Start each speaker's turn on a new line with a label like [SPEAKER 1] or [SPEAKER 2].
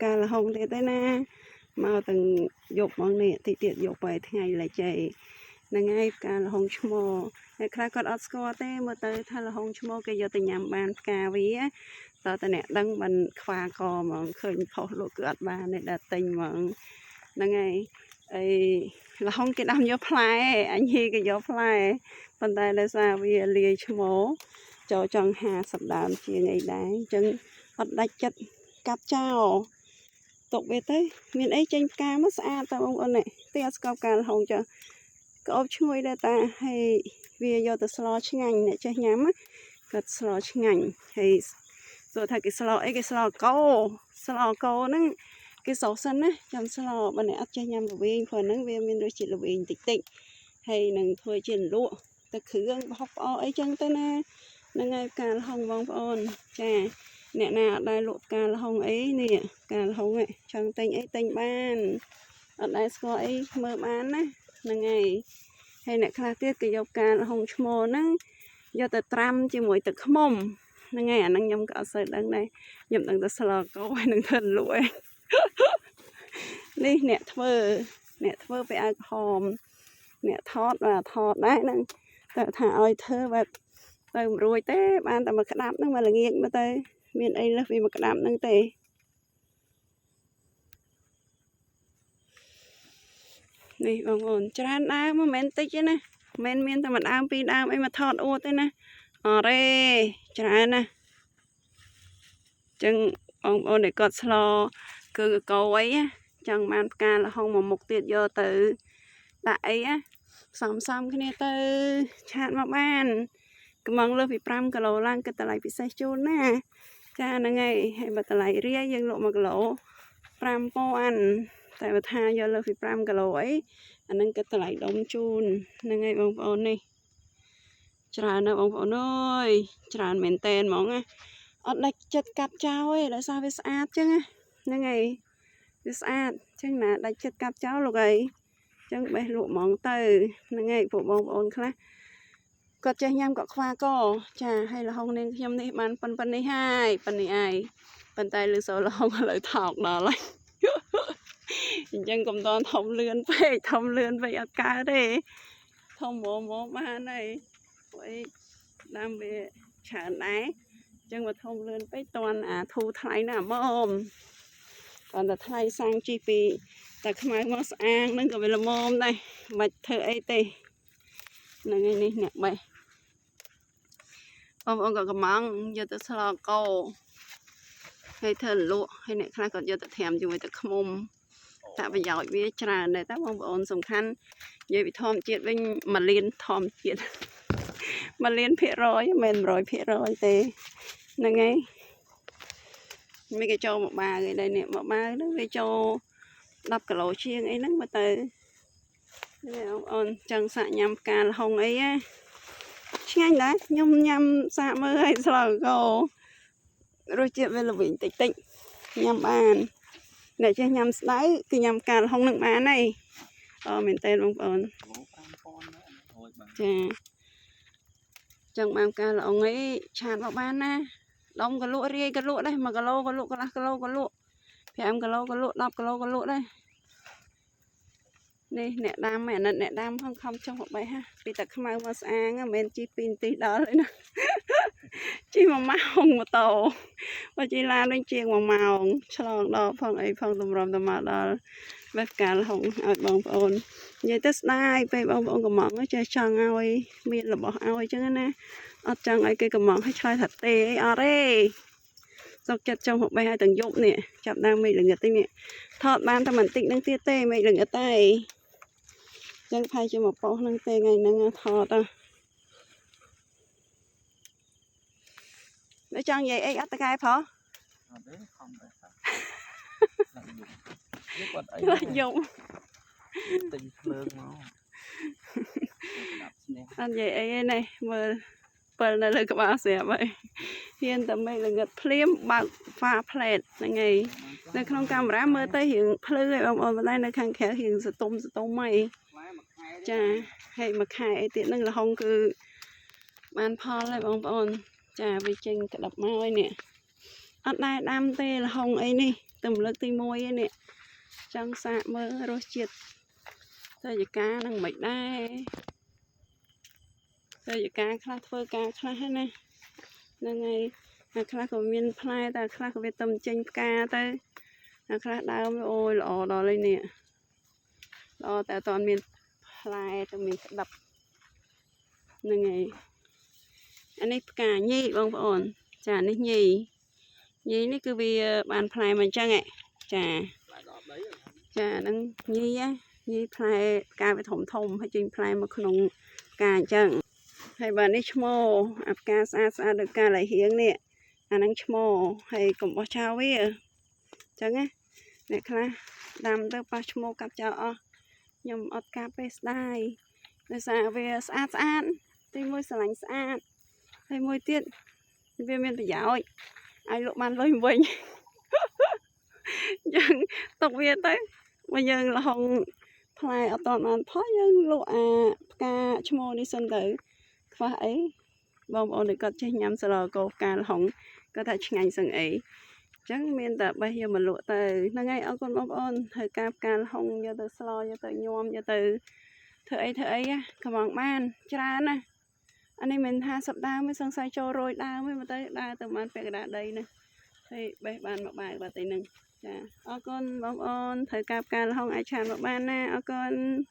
[SPEAKER 1] การละหงទេណាមកទាំងយកមកនេះតិចទៀតយកไปថ្ងៃlại chạyហ្នឹងហើយផ្កាละហុងឈ្មោះហើយខ្លះគាត់អត់ស្គាល់ទេមើលទៅថាละហុងឈ្មោះគេយកទៅញ៉ាំបានផ្កាវាតើតអ្នកដឹងមិនខ្វាកហ្មងឃើញផុសលក់គឺអត់បានទេដល់ទិញហ្មងហ្នឹងហើយអីละហុងគេដាំយកផ្លែអញហីគេយកផ្លែប៉ុន្តែដោយសារវាលាយឈ្មោះចូលចង់50ដើមជាងអីដែរអញ្ចឹងអត់ដាច់ចិត្តកាប់ចោលទុកវាទៅមានអីចេញផ្កាមកស្អាតតើបងប្អូននេះទីអត់ស្គាល់ផ្កាละហុងចុះក្អប់ឈ្ងុយដែរតាហើយវាយកទៅស្លឆ្ងាញ់អ្នកចេះញ៉ាំគាត់ស្លឆ្ងាញ់ហើយសួរថាគេស្លអីគេស្លកោហ្នឹងគេសោសិនណាចាំស្លបើអ្នកអត់ចេះញ៉ាំល្វីងព្រោះហ្នឹងវាមានរសជាតិល្វីងតិចហើយនឹងធ្វើជាលក់ទៅគ្រឿងប្រហុកផ្អកអីចឹងទៅណាហ្នឹងហើយផ្កាละហុងបងប្អូនចាអ្នកណាអត់ដែរលក់ផ្កាละហុងអីនេះផ្កាละហុងចង់ទិញអីទិញបានអត់ដែរស្គាល់អីមើលបានណាហ្នឹងហើយអ្នកខ្លះទៀតគេយកផ្កាละហុងឈ្មោះហ្នឹងយកទៅត្រាំជាមួយទឹកឃ្មុំហ្នឹងហើយអាហ្នឹងខ្ញុំក៏អត់សូវដឹងដែរខ្ញុំដឹងតែស្លកោហើយនឹងធ្វើលក់ឯងនេះអ្នកធ្វើไปឲ្យហមអ្នកថតដែរហ្នឹងតែថាឲ្យធ្វើបែបទៅមិនរួចទេបានតែមកក្តាប់ហ្នឹងមកល្ងាចមកទៅមានអីលើសពីមកក្តាប់ហ្នឹងទេនេះបងប្អូនច្រើនដើមមិនមែនតិចទេណាមិនមានតែមួយដើមពីរដើមអីមកថតអួតទេណាអរេច្រើនណាចឹងបងប្អូនដែលគាត់ស្លគឺកោអីចង់បានផ្កាละហុងមួយមុខទៀតយកទៅដាក់អីសំគ្នាទៅឆាតមកបានកំងលើសពី5គីឡូឡើងគឺតម្លៃពិសេសជូនណាចាហ្នឹងហើយបើតម្លៃរាយយើងលក់1គីឡូ5000តែបើថាយកលើសពី5គីឡូអីអាហ្នឹងគឺតម្លៃដុំជូនហ្នឹងហើយបងប្អូននេះច្រើនណាស់បងប្អូនអើយច្រើនមែនតើហ្មងណាអត់ដាច់ចិត្តកាប់ចោលទេដោយសារវាស្អាតចឹងហ្នឹងហើយវាស្អាតចឹងណាដាច់ចិត្តកាប់ចោលលោកអីចឹងបេះលក់ហ្មងទៅហ្នឹងហើយពួកបងប្អូនខ្លះគាត់ចេះញ៉ាំគាត់ខ្វាកចាហើយละហុងនាងខ្ញុំនេះបានប៉ុណ្នេះហើយប៉ុន្តែលឺសូរละហុងឥឡូវថោកដល់ហើយអញ្ចឹងកុំតន់ធំលឿនពេកអត់កើតទេធំមកបានហើយពួកអីដាំវាច្រើនដែរអញ្ចឹងបើធំលឿនពេកតន់អាធូរថ្លៃណាស់ហ្មងតន់តែថ្លៃសាំងជីពីតែខ្មៅមកស្អាងហ្នឹងក៏វាល្មមដែរមិនធ្វើអីទេហ្នឹងហើយនេះអ្នកបេះបងប្អូនក៏កំងយកទៅស្លកោហើយធ្វើលក់ហើយអ្នកខ្លះក៏យកទៅត្រាំជាមួយទឹកឃ្មុំតែប្រយោជន៍វាច្រើនដែរតែបងប្អូនសំខាន់និយាយពីធម្មជាតិវិញ1លានធម្មជាតិ1លានភាគរយមិនមែន100%ទេហ្នឹងហើយមិនគេចូលមកបាវឯđâyនេះមកបាវហ្នឹងវាចូល10គីឡូជាងអីហ្នឹងមកទៅនេះបងប្អូនចង់សាកញ៉ាំផ្កាละហុងអីឆ្ងាញ់ដែរខ្ញុំញ៉ាំសាកមើលឲ្យស្លកោរសជាតិវាល្វីងតិចញ៉ាំបានអ្នកចេះញ៉ាំស្ដៅគឺញ៉ាំផ្កាละហុងនឹងបានហើយមែនតើបងប្អូនចាចង់បានផ្កាละហុងអីឆាតមកបានណាដុំក៏លក់រាយក៏លក់ដែរ1គីឡូក៏លក់កន្លះគីឡូក៏លក់5គីឡូក៏លក់10គីឡូក៏លក់ដែរនេះអ្នកដាំអាណិតអ្នកដាំផងខំចុះមកបេះពីតែខ្មៅមកស្អាងមិនមែនជី2នាទីដល់ទេណាជី1ម៉ោងម៉ូតូបើជីឡានវិញជាង1ម៉ោងឆ្លងដល់ផងអីផងតម្រុំទៅមកដល់បេះផ្កាละហុងឲ្យបងប្អូននិយាយទៅស្ដាយពេលបងប្អូនកំងចេះចង់ឲ្យមានរបស់ឲ្យអញ្ចឹងណាអត់ចង់ឲ្យគេកំងឲ្យឆ្លើយថាទេអីអត់ទេសុកចិត្តចង់មកបេះឲ្យទាំងយប់នេះចាប់ដើមមេឃល្ងឹតទេនេះថតបានតែបន្តិចនឹងទៀតទេមេឃល្ងឹតទេចឹងផៃជាមកប៉ុសនឹងទេថ្ងៃហ្នឹងថតបើចង់និយាយអីអត់តកែប្រុសអត់ទេខំតែយកយំទិញភ្លើងមកអត់និយាយអីទេនេះមើល7នៅលើក្បាលស្រាប់ហើយហ៊ានតែមេឃល្ងឹតភ្លាមបើកហ្វាផ្លែតហ្នឹងហើយនៅក្នុងកាមេរ៉ាមើលទៅរៀងភ្លឺហើយបងប្អូនប៉ុន្តែនៅខាងក្រៅរៀងសតុំហើយចាហើយមួយខែអីទៀតហ្នឹងละហុងគឺបានផលហើយបងប្អូនចាវាចេញក្តាប់មកហើយនេះអត់ដែរដាំទេละហុងអីនេះ tùm lực tí môi nè trong xa mơ rô chiết thôi giờ cá năng mạch đai thôi giờ cá khá phơ cá khá hết nè nè ngày khá của miền phai ta khá của việt tâm chênh cá tới khá đau mới ôi lọ đỏ lên nè đỏ tại toàn miền phai tụi mình đập nè ngày anh ấy cả nhị bông ổn chả nít nhị nhị ní cứ vì bàn phai mình chăng ạ chả đang nhị á nhị phai cá với thủng thùng hay chinh phai mà không cá chăng hay bà nít mô áp cá xa được cá lại hiếng nè anh đang mô hay cũng có chào với chăng á nè khá đam tới ba mô cặp chào nhầm ọt cá bê đai rồi xa về xa thì môi xa lánh xa hay môi tiết về miền phải giáo ai lộ bàn lôi mình nhưng tộc việt tới bây giờ là hồng phai ở toàn ăn phá nhưng lộ ca chmo đi sân tới phải bông ôn để có chơi nhắm sờ cô ca hồng có thể ngành sừng ấy chẳng miền tập bây giờ mình lộ tới là ngay ở con bông ôn thời ca hồng giờ từ slo giờ từ nhom giờ từ thời ấy á các bạn man cha nè anh em mình ha sập đa mới sang sai cho rồi đa mới mà tới đa từ man phải đa đây nè thì bây bàn một bài và tỷ nâng con bông ôn thời ca là không ai chạm một ban nè con